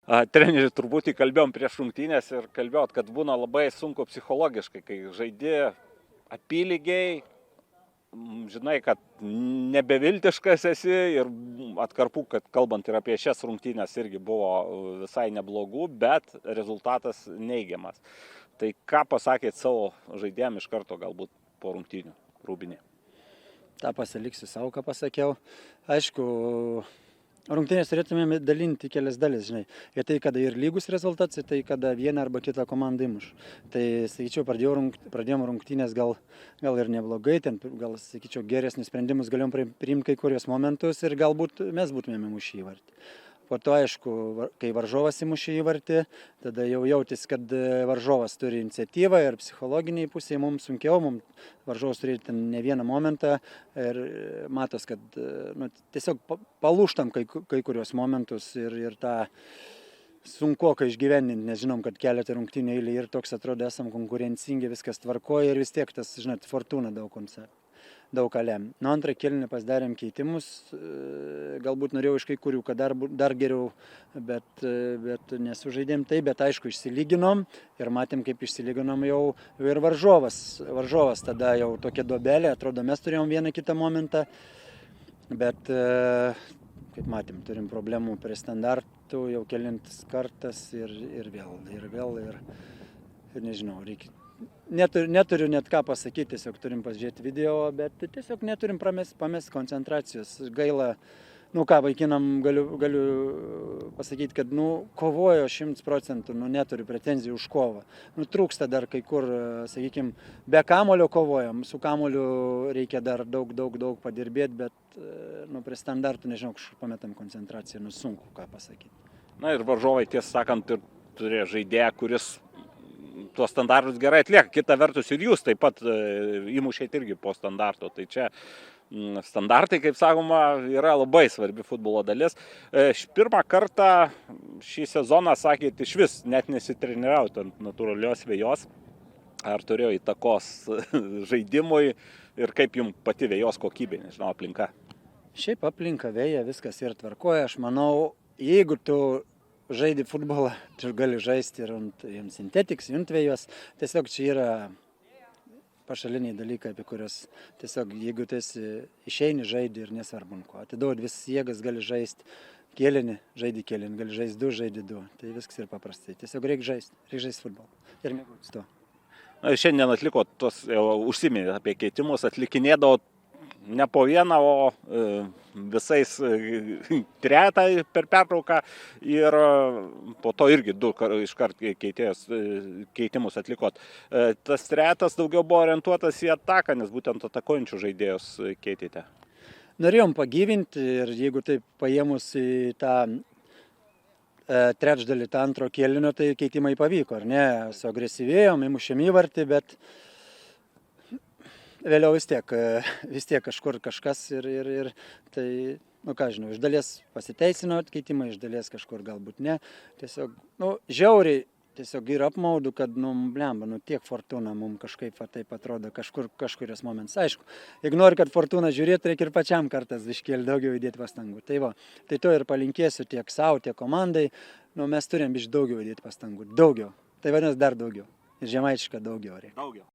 Treneri turbūt įkalbėjom prieš rungtynės ir kalbėjot, kad būna labai sunku psichologiškai, kai žaidi apylygiai, žinai, kad nebeviltiškas esi ir atkarpų, kad kalbant ir apie šias rungtynės irgi buvo visai neblogų, bet rezultatas neigiamas. Tai ką pasakėt savo žaidėjams iš karto galbūt po rungtynių, Rūbinė? tą pasiliksiu savo, ką pasakiau. Aišku, rungtynės turėtumėme dalinti kelias dalis, žinai. Ir tai, kada ir lygus rezultatas, ir tai, kada vieną arba kitą komandą įmuš. Tai, sakyčiau, pradėjom rungtynės gal ir neblogai, ten gal, sakyčiau, geresnius sprendimus galėjom priimti kai kurios momentus ir galbūt mes būtumėme įmušę įvartį. Po to, aišku, kai varžovas įmušė įvartį, tada jau jautis, kad varžovas turi iniciatyvą ir psichologiniai pusėje mums sunkiau, varžovas turi ten ne vieną momentą ir matos, kad tiesiog palūštam kai kurios momentus ir tą sunkuokai išgyveninti, nes žinom, kad keletą rungtynių eilė ir toks atrodo esam konkurencingi, viskas tvarkoja ir vis tiek tas, žinot, fortūna daug ką lem. Nuo antrą kėlinį pasidarėm keitimus, galbūt norėjau iš kai kurių, kad dar geriau, bet nesužaidėm tai, bet aišku išsilyginom ir matėm, kaip išsilyginom jau ir varžovas tada jau tokia duobelė, atrodo mes turėjom vieną kitą momentą, bet kaip matėm, turim problemų prie standartų, jau kelintas kartas ir vėl nežinau, reikia. Neturiu net ką pasakyti, tiesiog turim pasižiūrėti video, bet tiesiog neturim pamest koncentracijos. Gaila, vaikinam galiu pasakyti, kad kovojo 100%, neturiu pretenzijų už kovą. Trūksta dar kai kur, sakykime, be kamulio kovojam, su kamuliu reikia dar daug padirbėti, bet prie standartų, nežinau, kažkur pametam koncentraciją, sunku ką pasakyti. Na ir varžovai, tiesą sakant, ir turėjo žaidėją, kuris tuos standartus gerai atlieka. Kita vertus ir jūs taip pat įmušėt irgi po standarto. Tai čia standartai, kaip sakoma, yra labai svarbi futbolo dalis. Pirmą kartą šį sezoną, sakėt, iš vis net nesitreniravot ant natūralios vejos. Ar turėjo įtakos žaidimui ir kaip jums pati vejos kokybė, nežinau, aplinka? Šiaip aplinka veja, viskas ir tvarkoja. Aš manau, jeigu tu žaidi futbolą, tu gali žaisti ir ant sintetiks, ant vejos. Tiesiog čia yra pašaliniai dalykai, apie kurios tiesiog, jeigu tu išeini, žaidi ir nesvarbu ko. Atiduodi visas jėgas, gali žaisti kėlinį, žaidi kėlinį, gali žaisti du, žaidi du. Tai viskas yra paprastai. Tiesiog reikia žaisti futbolą ir mėgautis to. Šiandien atlikot tos, užsiminėt apie keitimus, atlikinėdavo ne po vieną, o visais trejetą per pertrauką ir po to irgi du iškart keitimus atlikot. Tas trejetas daugiau buvo orientuotas į ataką, nes būtent atakuojančių žaidėjus keitėte. Norėjom pagyvinti ir jeigu taip paėmus į tą trečdalį tą antro kėlinio, tai keitimai pavyko, ar ne? Suagresyvėjom, įmušėm įvartį, bet vėliau vis tiek kažkur kažkas ir tai, ką žinau, iš dalies pasiteisino keitimai, iš dalies kažkur galbūt ne. Tiesiog, žiauriai, tiesiog ir apmaudu, kad, tiek fortūna mums kažkaip taip atrodo kažkurios momentas. Aišku, jeigu nori, kad fortūna žiūrėtų, reikia ir pačiam kartas iškėlti daugiau įdėti pastangų. Tai to ir palinkėsiu tiek savo, tiek komandai. Mes turim daugiau įdėti pastangų. Daugiau. Tai vadinasi dar daugiau. Ir žemaičiška daugiau reikia.